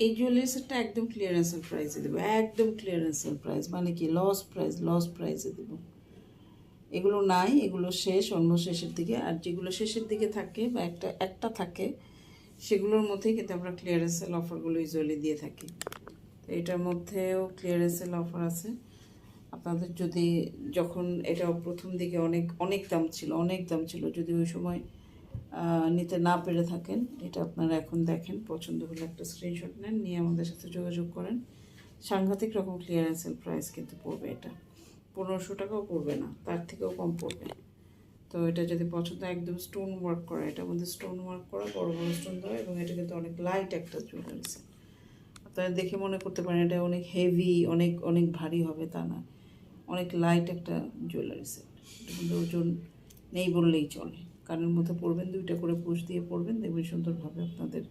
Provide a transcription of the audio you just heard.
এই জুয়েলারি সেটটা একদম ক্লিয়ারেন্সের প্রাইসে দেবো, একদম ক্লিয়ারেন্সের প্রাইস, মানে কি লস প্রাইসে দেবো। এগুলো নাই, এগুলো শেষ, অন্য শেষের দিকে। আর যেগুলো শেষের দিকে থাকে বা একটা থাকে, সেগুলোর মধ্যেই কিন্তু আমরা ক্লিয়ারেন্স সেল অফারগুলো ইউজুয়ালি দিয়ে থাকি। তো এটার মধ্যেও ক্লিয়ারেন্স সেল অফার আছে। আপনাদের যদি যখন এটা প্রথম দিকে অনেক অনেক দাম ছিল, যদি ওই সময় নিতে না পেরে থাকেন, এটা আপনারা এখন দেখেন, পছন্দ হলে একটা স্ক্রিনশট নেন, নিয়ে আমাদের সাথে যোগাযোগ করেন। সাংঘাতিক রকম ক্লিয়ারেন্স সেল প্রাইস কিন্তু পড়বে, এটা 1500 টাকাও পড়বে না, তার থেকেও কম পড়বে। তো এটা যদি পছন্দ, একদম স্টোন ওয়ার্ক করা, এটার মধ্যে স্টোন ওয়ার্ক করা, বড় বড় স্টোন দেওয়া, এবং এটা কিন্তু অনেক লাইট একটা জুয়েলারি সেট। আপনারা দেখে মনে করতে পারেন এটা অনেক হেভি, অনেক অনেক ভারী হবে, তা না, অনেক লাইট একটা জুয়েলারি সেট। এটা কিন্তু ওজন নেই বললেই চলে। কানের মধ্যে পরবেন, 2টা করে পুশ দিয়ে পরবেন, দেখবেন সুন্দরভাবে আপনাদের